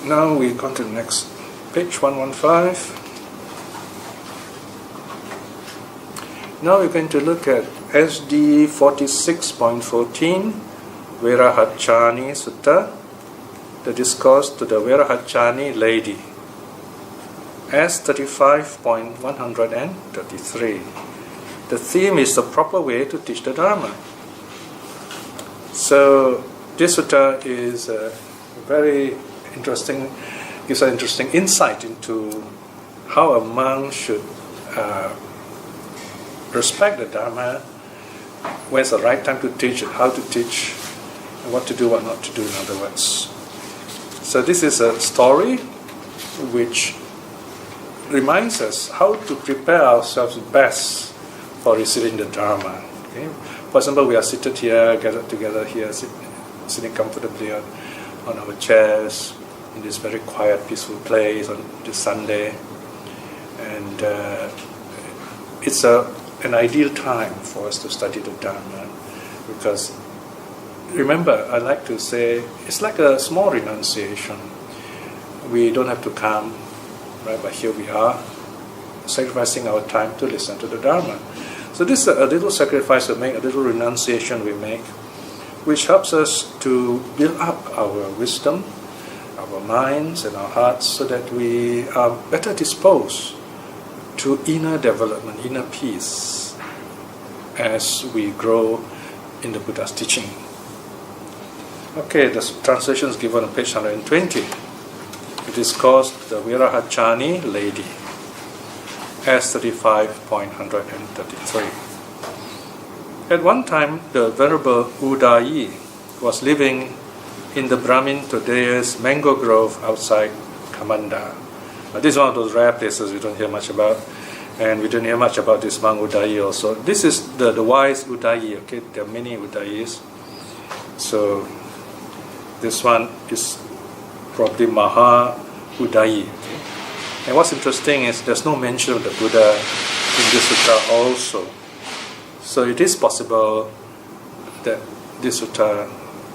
Now we go to the next page, 115. Now we're going to look at SD 46.14, Virahachani Sutta, the discourse to the Virahachani lady. S35.133. The theme is the proper way to teach the Dharma. So this sutta is very interesting, gives an interesting insight into how a monk should respect the Dharma, when's the right time to teach it, how to teach, and what to do, what not to do, in other words. So this is a story which reminds us how to prepare ourselves best for receiving the Dharma. Okay? For example, we are seated here, gathered together here, sitting comfortably on our chairs in this very quiet, peaceful place on this Sunday. And it's an ideal time for us to study the Dharma, because remember, I like to say it's like a small renunciation. We don't have to come, right? But here we are, sacrificing our time to listen to the Dharma. So this is a little sacrifice we make, a little renunciation we make, which helps us to build up our wisdom, our minds and our hearts, so that we are better disposed to inner development, inner peace, as we grow in the Buddha's teaching. Okay, the translation is given on page 120. It is called the Virahachani lady, S35.133. At one time, the Venerable Udayi was living in the Brahmin Todeya's mango grove outside Kamanda. This is one of those rare places we don't hear much about, and we don't hear much about this monk Udayi also. This is the wise Udayi, okay? There are many Udayis. So this one is probably Maha Udayi. Okay? And what's interesting is there's no mention of the Buddha in this sutta also. So it is possible that this sutta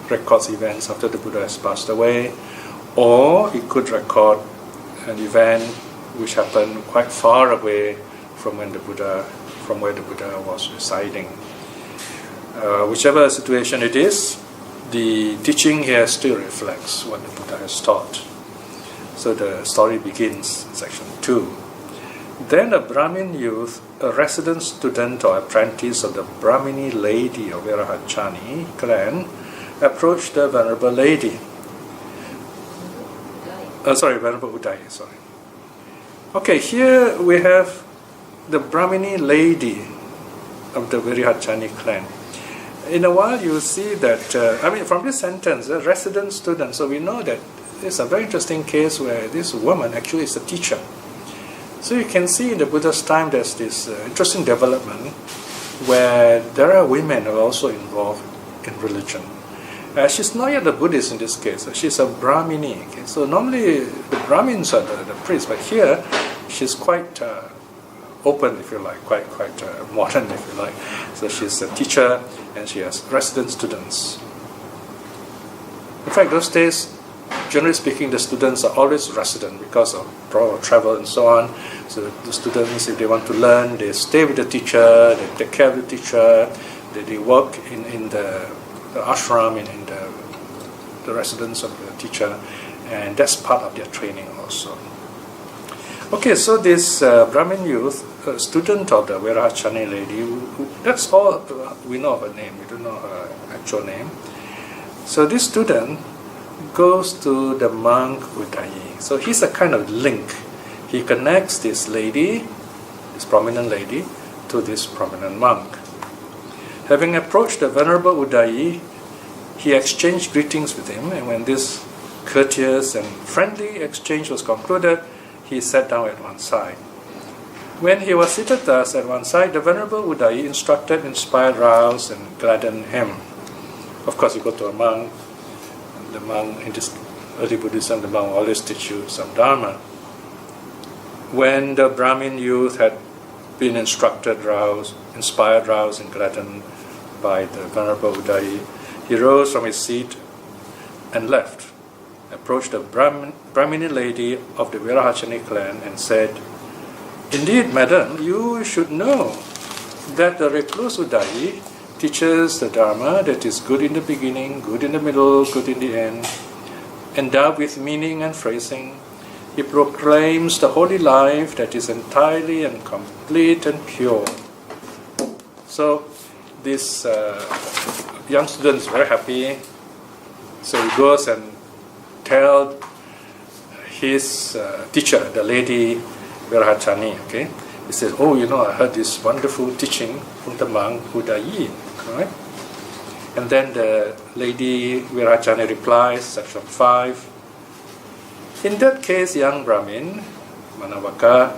records events after the Buddha has passed away, or it could record an event which happened quite far away from where the Buddha was residing. Whichever situation it is, the teaching here still reflects what the Buddha has taught. So the story begins, section 2. Then a Brahmin youth, a resident student or apprentice of the Brahmini lady of Virahachani clan, approached the Venerable lady. Venerable Udayi, Okay, here we have the Brahmini lady of the Virahachani clan. In a while you will see that, from this sentence, a resident student, so we know that it's a very interesting case where this woman actually is a teacher. So you can see in the Buddha's time there's this interesting development where there are women who are also involved in religion. She's not yet a Buddhist in this case. She's a Brahmini. Okay? So normally the Brahmins are the priests, but here she's quite open, if you like, quite modern, if you like. So she's a teacher and she has resident students. In fact, those days, generally speaking, the students are always resident because of travel and so on. So the students, if they want to learn, they stay with the teacher, they take care of the teacher, they work in the ashram, in the residence of the teacher, and that's part of their training also. Okay, so this Brahmin youth, a student of the Virahachani lady, that's all we know of her name, we don't know her actual name. So this student goes to the monk Udayi. So he's a kind of link. He connects this lady, this prominent lady, to this prominent monk. Having approached the Venerable Udayi, he exchanged greetings with him, and when this courteous and friendly exchange was concluded, he sat down at one side. When he was seated thus at one side, the Venerable Udayi instructed, inspired, roused, and gladdened him. Of course, you go to a monk, the monk in this early Buddhism, the monk will always teach you some Dharma. When the Brahmin youth had been instructed, roused, inspired, roused, and gladdened by the Venerable Udayi, he rose from his seat and left. approached the Brahmini lady of the Virahachani clan and said, "Indeed, madam, you should know that the recluse Udayi teaches the Dharma that is good in the beginning, good in the middle, good in the end, endowed with meaning and phrasing. He proclaims the holy life that is entirely and complete and pure." So this young student is very happy. So he goes and tells his teacher, the lady Virahachani, okay? He says, "Oh, I heard this wonderful teaching from the monk Udayi," right? And then the lady Virahachani replies, section 5, "In that case, young Brahmin, Manavaka,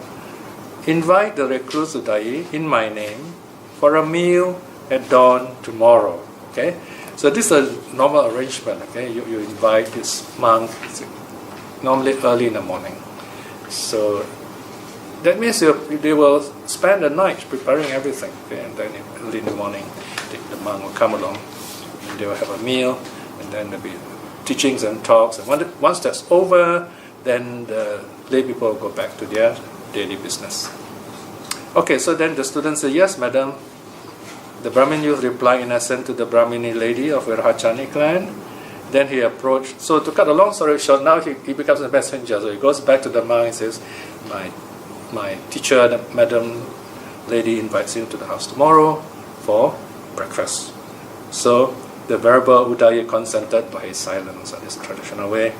invite the recluse Udayi in my name for a meal at dawn tomorrow." Okay? So this is a normal arrangement, okay? You invite this monk, normally early in the morning. So that means they will spend the night preparing everything, okay? And then early in the morning, the monk will come along, and they will have a meal, and then there'll be teachings and talks. And once that's over, then the lay people will go back to their daily business. Okay, so then the student said, "Yes, madam." The Brahmin youth replied in assent to the Brahmini lady of Virahachani clan. Then he approached. So to cut a long story short, now he becomes a messenger. So he goes back to the monk and says, my teacher, the madam lady, invites him to the house tomorrow for breakfast. So the Venerable Udayi consented by his silence in this traditional way.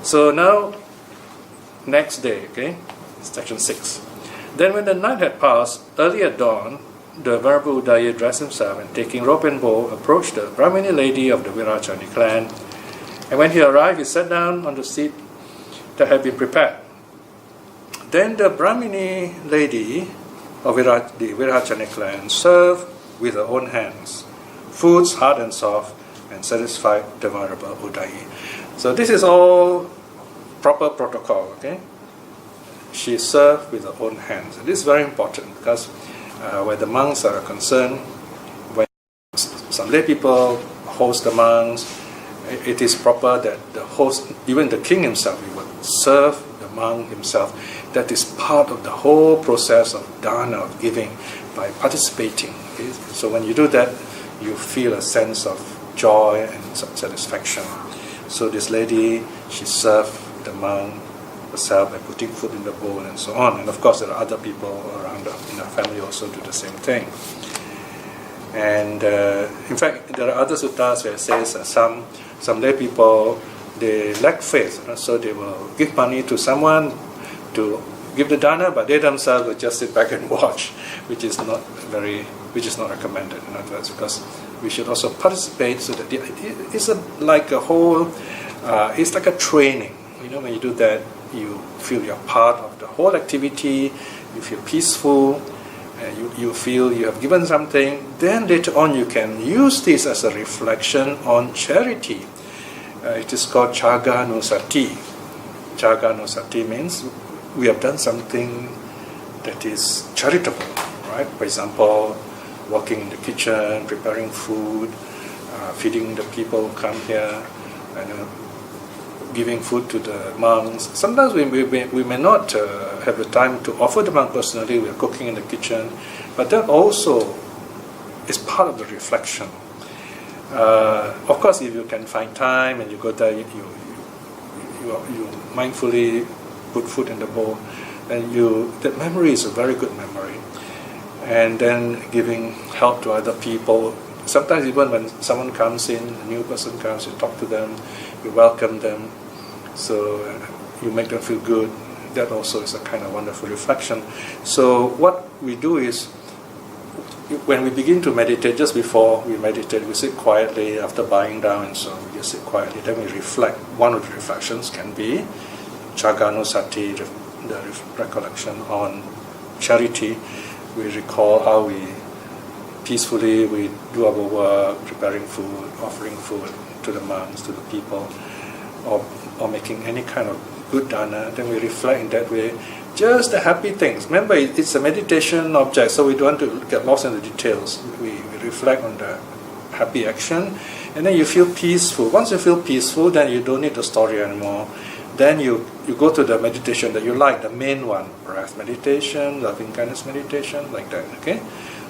So now, next day, okay, section 6. Then when the night had passed, early at dawn, the Venerable Udayi dressed himself and taking rope and bow, approached the Brahmini lady of the Virachani clan. And when he arrived, he sat down on the seat that had been prepared. Then the Brahmini lady of the Virachani clan served with her own hands foods hard and soft and satisfied the Venerable Udayi. So this is all proper protocol, okay? She served with her own hands. And this is very important because where the monks are concerned, when some lay people host the monks, it is proper that the host, even the king himself, he would serve the monk himself. That is part of the whole process of dana, of giving, by participating. Okay? So when you do that, you feel a sense of joy and satisfaction. So this lady, she served the monk herself by putting food in the bowl and so on. And of course, there are other people around in her family also do the same thing. And in fact, there are other suttas where it says some lay people, they lack faith, so they will give money to someone to give the dana, but they themselves will just sit back and watch, which is not recommended. In other words, because we should also participate, so that it's like a whole, it's like a training. When you do that, you feel you're part of the whole activity, you feel peaceful, you feel you have given something. Then later on you can use this as a reflection on charity. It is called Chaganusati. Chaganusati means we have done something that is charitable, right? For example, working in the kitchen, preparing food, feeding the people who come here, and giving food to the monks. Sometimes we may not have the time to offer the monk personally. We are cooking in the kitchen, but that also is part of the reflection. Of course, if you can find time and you go there, you mindfully put food in the bowl, and that memory is a very good memory. And then giving help to other people. Sometimes even when someone comes in, a new person comes, you talk to them, you welcome them, so you make them feel good. That also is a kind of wonderful reflection. So what we do is, when we begin to meditate, just before we meditate, we sit quietly after bowing down, and so we just sit quietly. Then we reflect. One of the reflections can be Chaganusati, the recollection on charity. We recall how we peacefully we do our work, preparing food, offering food to the monks, to the people, or making any kind of good dana. Then we reflect in that way. Just the happy things. Remember, it's a meditation object, so we don't want to get lost in the details. We reflect on the happy action, and then you feel peaceful. Once you feel peaceful, then you don't need the story anymore. Then you go to the meditation that you like, the main one, breath meditation, loving kindness meditation, like that. Okay,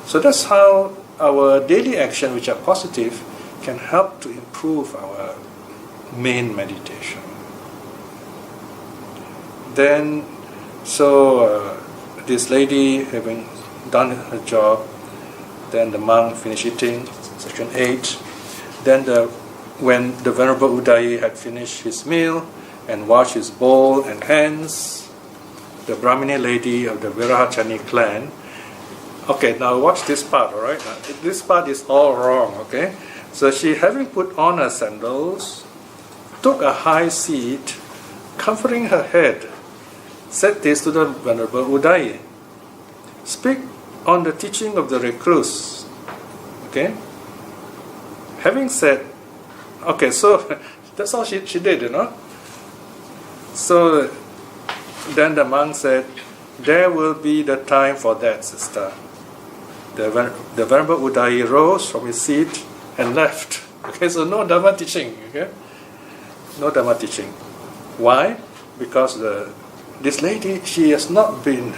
so that's how our daily action, which are positive, can help to improve our main meditation. Then, this lady having done her job, then the monk finished eating, section 8. Then when the Venerable Udayi had finished his meal and washed his bowl and hands, the Brahmini lady of the Virahachani clan. Okay, now watch this part, alright? This part is all wrong, okay? So she, having put on her sandals, took a high seat, covering her head, said this to the Venerable Udayi: "Speak on the teaching of the recluse." Okay? Having said, okay, so that's all she did, you know? So then the monk said, "There will be the time for that, sister." The Venerable Udayi rose from his seat and left. Okay, so no Dharma teaching. Okay, no Dharma teaching. Why? Because this lady, she has not been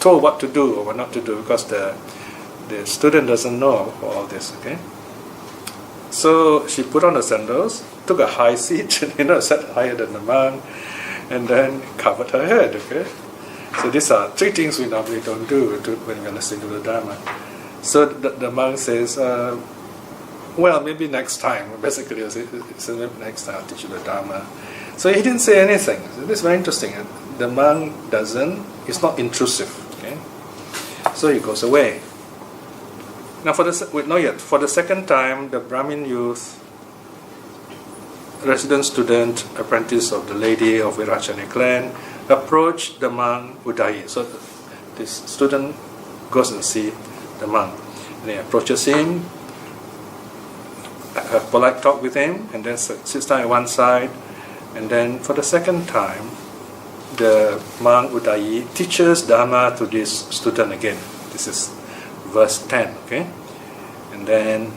told what to do or what not to do, because the student doesn't know all this. Okay, so she put on her sandals, took a high seat, sat higher than the monk, and then covered her head. Okay, so these are three things we normally don't do when we are listening to the Dharma. So the monk says, well, maybe next time. Basically, he said, next time I'll teach you the Dharma. So he didn't say anything. So this is very interesting. The monk it's not intrusive. Okay, so he goes away. Now for the second time, the Brahmin youth, resident student, apprentice of the lady of Virachani clan, approached the monk Udayi. So this student goes and see the monk, and he approaches him, have polite talk with him, and then sits down at one side. And then for the second time, the monk Udayi teaches Dharma to this student again. This is verse 10. Okay, and then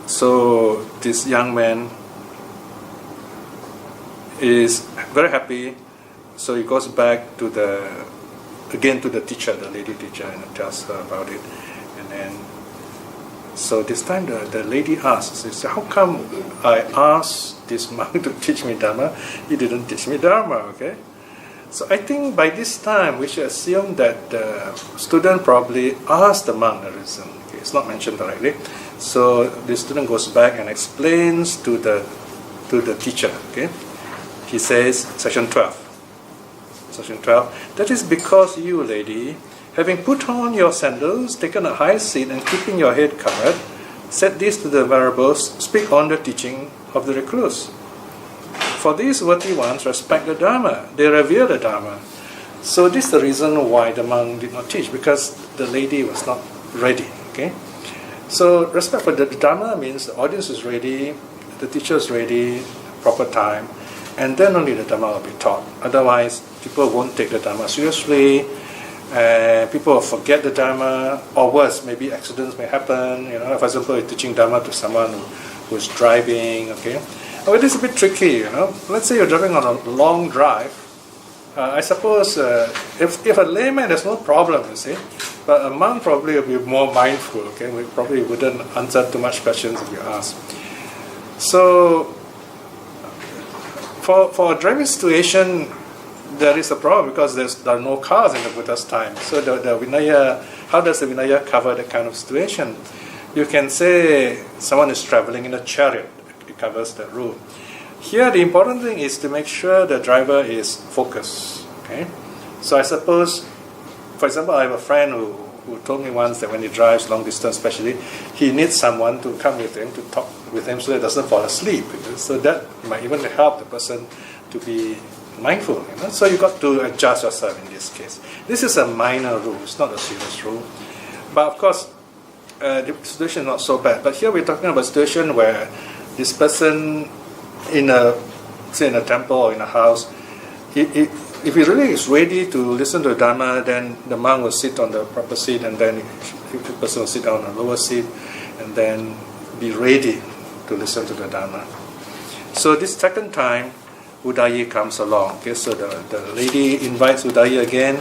so this young man is very happy. So he goes back to the teacher, the lady teacher, and tells her about it. And then, so this time the lady asks, she says, "How come I asked this monk to teach me Dharma? He didn't teach me Dharma." Okay, so I think by this time we should assume that the student probably asked the monk the reason. Okay, it's not mentioned directly. So the student goes back and explains to the teacher. Okay, he says, section 12. "That is because you, lady, having put on your sandals, taken a high seat, and keeping your head covered, said this to the venerables: speak on the teaching of the recluse. For these worthy ones respect the Dharma, they revere the Dharma." So this is the reason why the monk did not teach, because the lady was not ready. Okay, so respect for the Dharma means the audience is ready, the teacher is ready, proper time, and then only the Dharma will be taught. Otherwise, people won't take the Dharma seriously. People will forget the Dharma, or worse, maybe accidents may happen. For example, you're teaching Dharma to someone who's driving. Okay, well, it is a bit tricky. Let's say you're driving on a long drive. I suppose if a layman, there's no problem, you see, but a monk probably will be more mindful. Okay, we probably wouldn't answer too much questions if you ask. So, for a driving situation, there is a problem because there are no cars in the Buddha's time. So the Vinaya, how does the Vinaya cover that kind of situation? You can say someone is traveling in a chariot. It covers that rule. Here, the important thing is to make sure the driver is focused. Okay, so I suppose, for example, I have a friend who told me once that when he drives long distance, especially, he needs someone to come with him to talk with him so he doesn't fall asleep. So that might even help the person to be mindful. So you got to adjust yourself in this case. This is a minor rule; it's not a serious rule. But of course, the situation is not so bad. But here we're talking about a situation where this person, say in a temple or in a house, if he really is ready to listen to the Dharma, then the monk will sit on the proper seat, and then the person will sit down on the lower seat, and then be ready to listen to the Dharma. So this second time, Udayi comes along. Okay, so the lady invites Udayi again,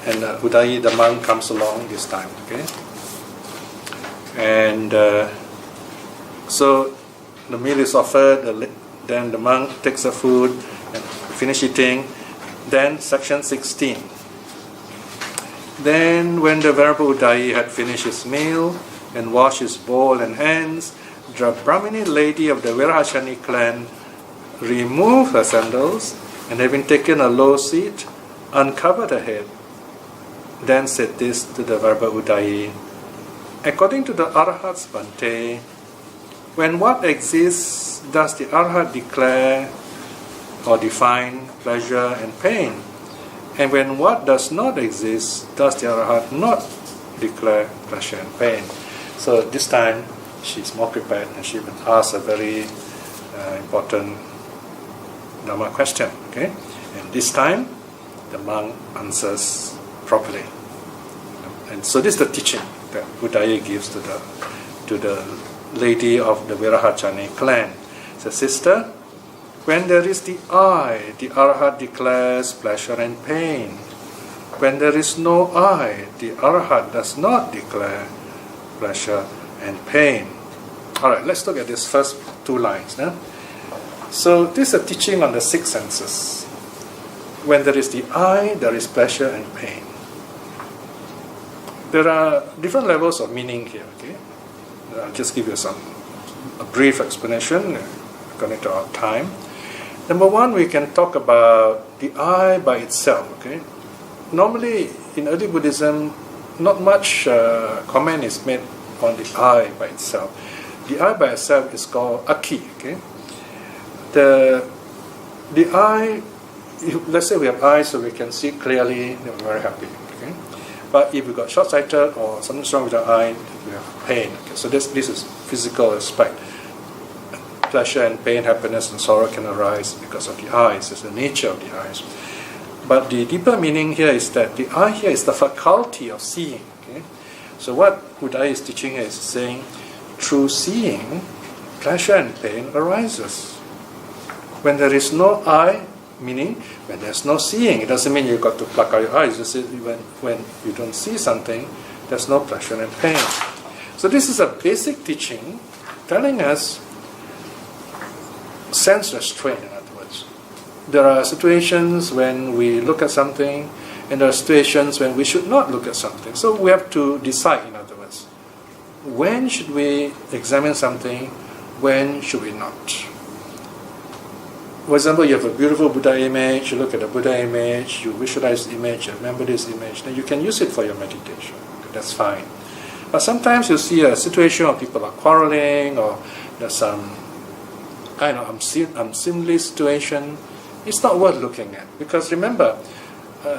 and Udayi, the monk, comes along this time. Okay, and so the meal is offered. Then the monk takes the food and finish eating. Then section 16. Then when the Venerable Udayi had finished his meal and washed his bowl and hands, the Brahmini lady of the Virahachani clan removed her sandals, and having taken a low seat, uncovered her head. Then said this to the Venerable Udayi: according to the Arhat's Bhante, when what exists does the Arhat declare or define pleasure and pain, and when what does not exist does the Arhat not declare pleasure and pain. So this time she's more prepared, and she will ask a very important Dharma question. Okay, and this time the monk answers properly. And so this is the teaching that Udayi gives to the lady of the Virahachani clan. So, sister, when there is the I, the Arhat declares pleasure and pain. When there is no I, the Arhat does not declare pleasure and pain. Alright, let's look at these first two lines. So this is a teaching on the six senses. When there is the I, there is pleasure and pain. There are different levels of meaning here. Okay, I'll just give you a brief explanation according to our time. Number one, we can talk about the I by itself. Okay, normally in early Buddhism, not much comment is made on the I by itself. The I by itself is called Akhi. Okay, the I, let's say we have eyes so we can see clearly, then we're very happy. Okay, but if we got short-sighted or something's wrong with our eye, we have pain. Okay, so this is physical aspect. Pleasure and pain, happiness and sorrow can arise because of the eyes. It's the nature of the eyes. But the deeper meaning here is that the eye here is the faculty of seeing. Okay? So what Udayi is teaching here is saying, through seeing, pleasure and pain arises. When there is no eye, meaning when there's no seeing, it doesn't mean you've got to pluck out your eyes. When you don't see something, there's no pleasure and pain. So this is a basic teaching telling us sense restraint, in other words. There are situations when we look at something, and there are situations when we should not look at something. So we have to decide, in other words, when should we examine something, when should we not. For example, you have a beautiful Buddha image, you look at the Buddha image, you visualize the image, you remember this image, then you can use it for your meditation. Okay, that's fine. But sometimes you see a situation where people are quarreling, or there's some kind of unseemly situation. It's not worth looking at, because remember,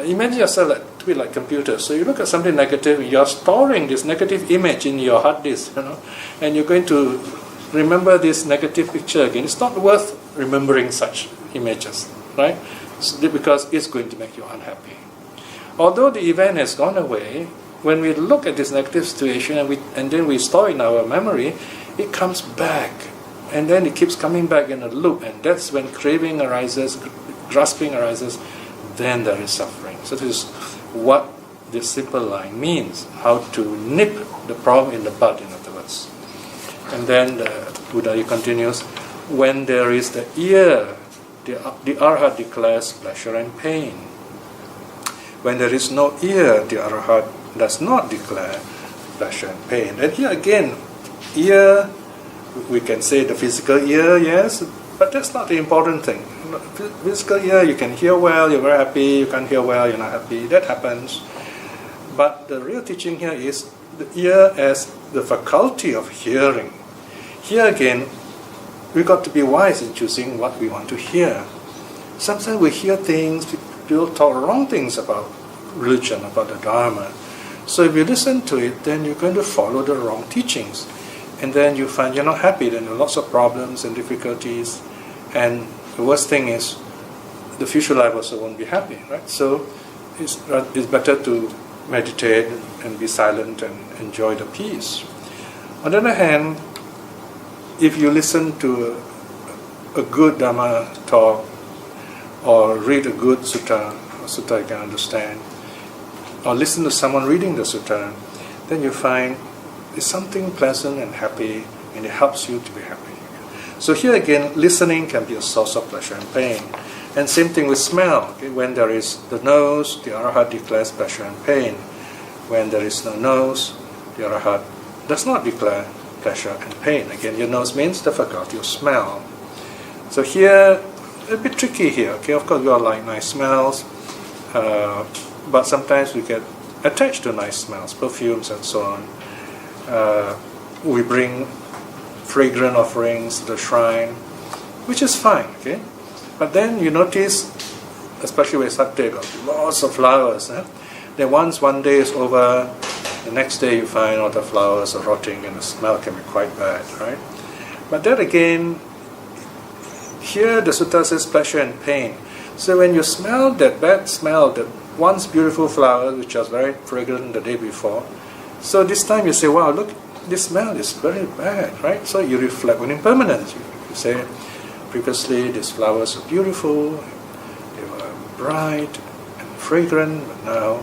imagine yourself to be like computers. So you look at something negative, you're storing this negative image in your hard disk, and you're going to remember this negative picture again. It's not worth remembering such images, right? Because it's going to make you unhappy. Although the event has gone away, when we look at this negative situation and then we store it in our memory, it comes back. And then it keeps coming back in a loop, and that's when craving arises, grasping arises, then there is suffering. So this is what this simple line means, how to nip the problem in the bud, in other words. And then Udayi continues, when there is the ear, the Arhat declares pleasure and pain. When there is no ear, the Arhat does not declare pleasure and pain. And here again, ear, we can say the physical ear, yes, but that's not the important thing. Physical ear, you can hear well, you're very happy. You can't hear well, you're not happy. That happens. But the real teaching here is the ear as the faculty of hearing. Here again, we got to be wise in choosing what we want to hear. Sometimes we hear things, people talk wrong things about religion, about the Dharma. So if you listen to it, then you're going to follow the wrong teachings. And then you find you're not happy, then there are lots of problems and difficulties. And the worst thing is, the future life also won't be happy, right? So it's better to meditate and be silent and enjoy the peace. On the other hand, if you listen to a good Dharma talk or read a good sutta you can understand, or listen to someone reading the sutta, then you find it's something pleasant and happy, and it helps you to be happy. So here again, listening can be a source of pleasure and pain. And same thing with smell. Okay? When there is the nose, the Arahat declares pleasure and pain. When there is no nose, the Arahat does not declare pleasure and pain. Again, your nose means the faculty of smell. So here, a bit tricky here. Okay, of course we all like nice smells, but sometimes we get attached to nice smells, perfumes and so on. We bring fragrant offerings to the shrine, which is fine. Okay, but then you notice, especially with Satya, lots of flowers. Then once one day is over, the next day you find all the flowers are rotting and the smell can be quite bad, right? But then again, here the sutta says pleasure and pain. So when you smell that bad smell, that once beautiful flower which was very fragrant the day before, so this time you say, wow, look, this smell is very bad, right? So you reflect on impermanence. You say, previously these flowers were beautiful, they were bright and fragrant, but now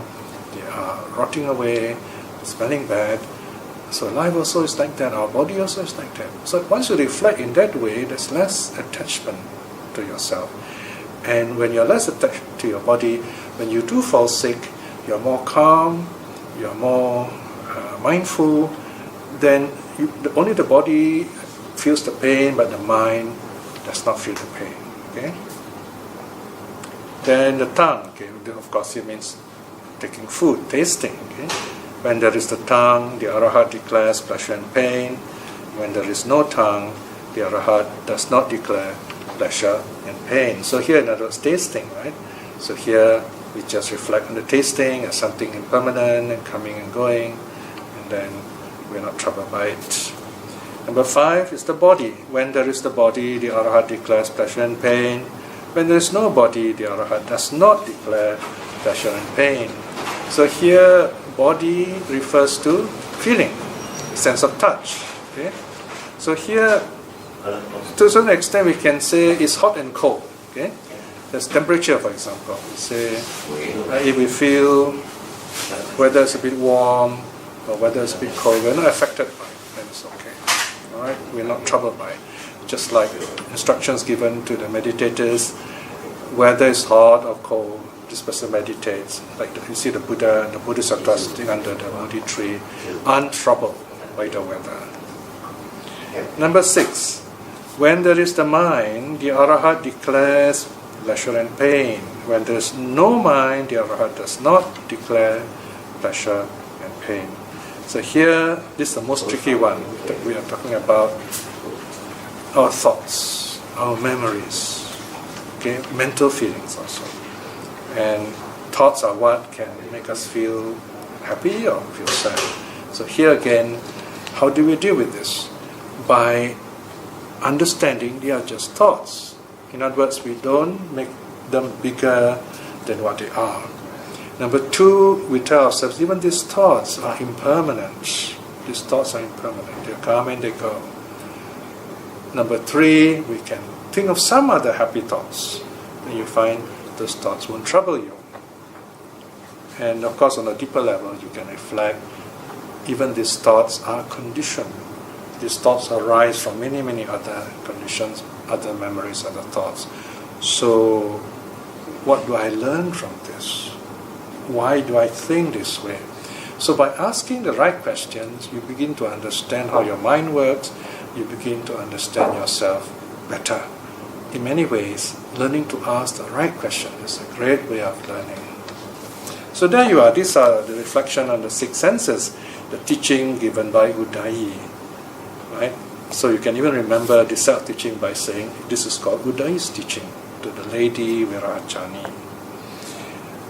they are rotting away, smelling bad. So life also is like that, our body also is like that. So once you reflect in that way, there's less attachment to yourself. And when you're less attached to your body, when you do fall sick, you're more calm, you're more mindful, then only the body feels the pain, but the mind does not feel the pain. Okay? Then the tongue, okay, of course it means taking food, tasting. Okay? When there is the tongue, the Arahat declares pleasure and pain. When there is no tongue, the Arahat does not declare pleasure and pain. So here, in other words, tasting, right? So here we just reflect on the tasting as something impermanent and coming and going, and then we're not troubled by it. Number 5 is the body. When there is the body, the Arahat declares pleasure and pain. When there is no body, the Arahat does not declare pleasure and pain. So here, body refers to feeling, sense of touch. Okay? So here, to a certain extent, we can say it's hot and cold. Okay? There's temperature, for example. We say if we feel whether it's a bit warm or whether it's a bit cold, we're not affected by it. Then it's okay. All right? We're not troubled by it. Just like instructions given to the meditators, whether it's hot or cold, this person meditates. Like you see the Buddha, the Bodhisattva sitting under the Bodhi tree, untroubled by the weather. Number 6, when there is the mind, the Arahat declares pleasure and pain. When there is no mind, the Arahat does not declare pleasure and pain. So here, this is the most tricky one that we are talking about. Our thoughts, our memories, okay, mental feelings also. And thoughts are what can make us feel happy or feel sad. So here again, how do we deal with this? By understanding they are just thoughts. In other words, we don't make them bigger than what they are. Number 2, we tell ourselves, even these thoughts are impermanent. These thoughts are impermanent. They come and they go. Number 3, we can think of some other happy thoughts. Then you find those thoughts won't trouble you. And of course, on a deeper level, you can reflect, even these thoughts are conditioned. These thoughts arise from many, many other conditions, other memories, other thoughts. So, what do I learn from this? Why do I think this way? So by asking the right questions, you begin to understand how your mind works, you begin to understand yourself better. In many ways, learning to ask the right question is a great way of learning. So there you are. These are the reflection on the 6 senses, the teaching given by Udayi. Right? So you can even remember this self-teaching by saying, this is called Udayi's teaching to the lady Virachani.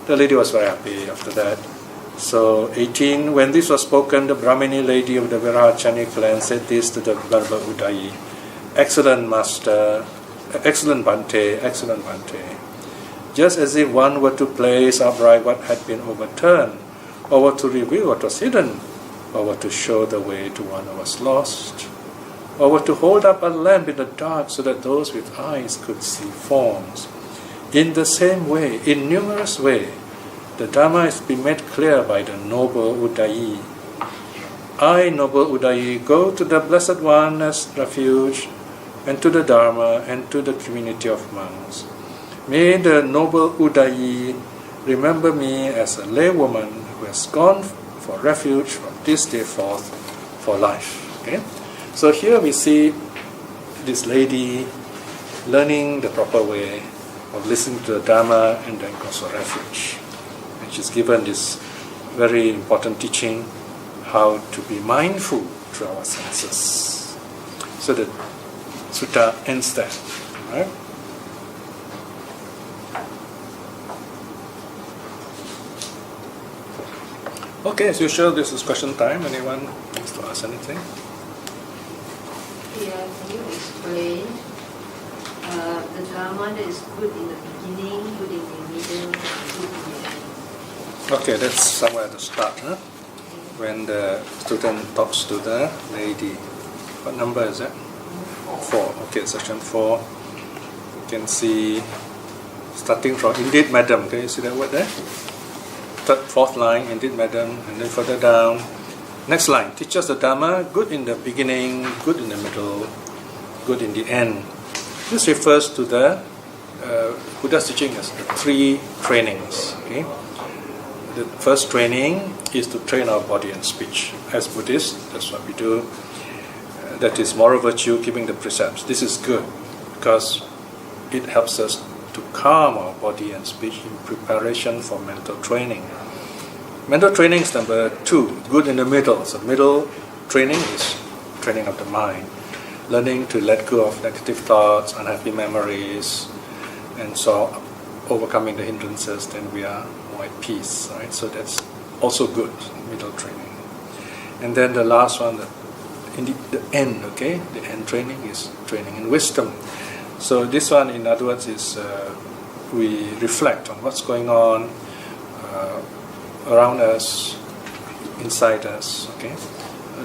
The lady was very happy after that. So 18, when this was spoken, the Brahmini lady of the Virachani clan said this to the Venerable Udayi, excellent master, excellent Bhante, excellent Bhante. just as if one were to place upright what had been overturned, or were to reveal what was hidden, or were to show the way to one who was lost, or were to hold up a lamp in the dark so that those with eyes could see forms. In the same way, in numerous ways, the Dharma is to be made clear by the noble Udayi. I, noble Udayi, go to the Blessed One as refuge, and to the Dharma, and to the community of monks. May the noble Udayi remember me as a laywoman who has gone for refuge from this day forth for life. Okay? So here we see this lady learning the proper way of listening to the Dharma and then goes for refuge. And she's given this very important teaching how to be mindful through our senses. So the sutta ends there. Right? Okay, as usual, this is question time. Anyone wants to ask anything? Yeah, can you explain the Dharma that is good in the beginning, good in the middle, and good in the end? Okay, that's somewhere at the start, huh? When the student talks to the lady. What number is that? 4. Okay, section 4. You can see, starting from, indeed, madam. Can you see that word there? Third, fourth line, indeed, madam. And then further down. Next line, teach us the Dharma, good in the beginning, good in the middle, good in the end. This refers to the Buddha's teaching as the 3 trainings. Okay? The first training is to train our body and speech. As Buddhists, that's what we do. That is moral virtue, keeping the precepts. This is good because it helps us to calm our body and speech in preparation for mental training. Mental training is number 2, good in the middle. So middle training is training of the mind, learning to let go of negative thoughts, unhappy memories, and so overcoming the hindrances, then we are more at peace. Right? So that's also good, middle training. And then the last one, the end, okay? The end training is training in wisdom. So this one, in other words, is we reflect on what's going on around us, inside us, okay?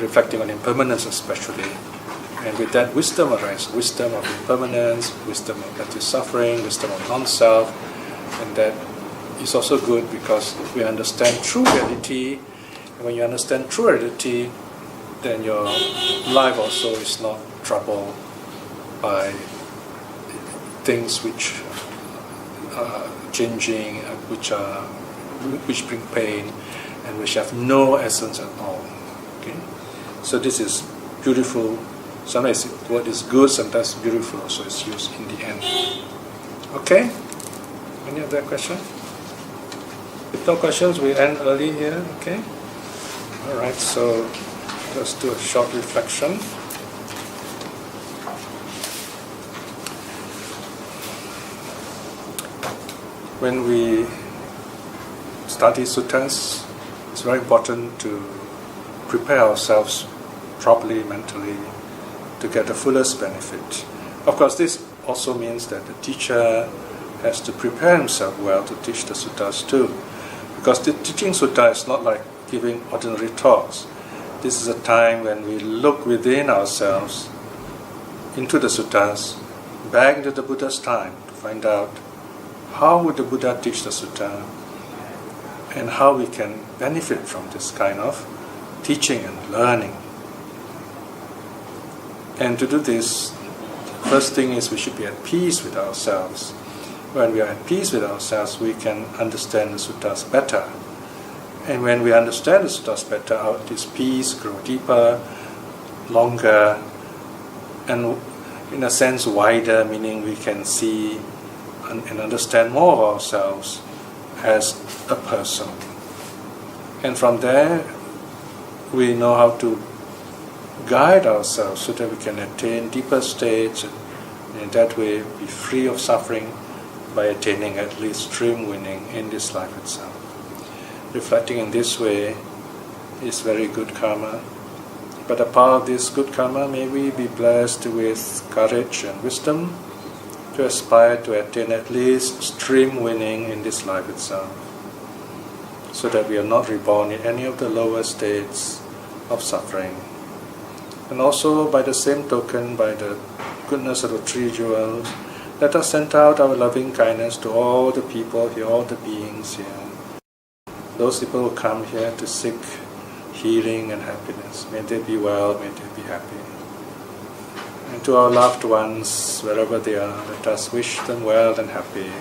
Reflecting on impermanence especially. And with that, wisdom arises. Wisdom of impermanence, wisdom of that is suffering, wisdom of non-self. And that is also good because we understand true reality. And when you understand true reality, then your life also is not troubled by things which are changing, which bring pain, and which have no essence at all. Okay, so this is beautiful. Sometimes the word is good, sometimes beautiful, so it's used in the end. Okay, any other question? If no questions, we end early here. Okay, all right. So let's do a short reflection. When we study suttas, it's very important to prepare ourselves properly mentally to get the fullest benefit. Of course, this also means that the teacher has to prepare himself well to teach the suttas too. Because the teaching sutta is not like giving ordinary talks. This is a time when we look within ourselves, into the suttas, back into the Buddha's time to find out how would the Buddha teach the sutta and how we can benefit from this kind of teaching and learning. And to do this, first thing is we should be at peace with ourselves. When we are at peace with ourselves, we can understand the suttas better. And when we understand the suttas better, this peace grow deeper, longer, and in a sense wider, meaning we can see and understand more of ourselves as a person. And from there, we know how to guide ourselves so that we can attain deeper states and in that way be free of suffering by attaining at least stream winning in this life itself. Reflecting in this way is very good karma. But a part of this good karma, may we be blessed with courage and wisdom to aspire to attain at least stream winning in this life itself, so that we are not reborn in any of the lower states of suffering. And also, by the same token, by the goodness of the three jewels, let us send out our loving kindness to all the people here, all the beings here. Those people who come here to seek healing and happiness, may they be well, may they be happy. And to our loved ones, wherever they are, let us wish them well and happy.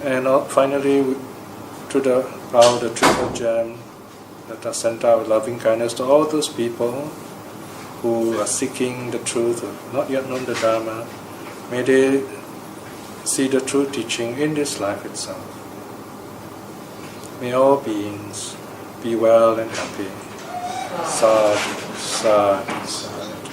And finally, to the power of the triple gem, let us send our loving kindness to all those people who are seeking the truth, or not yet known the Dharma. May they see the true teaching in this life itself. May all beings be well and happy. Sadhu, sadhu, sadhu.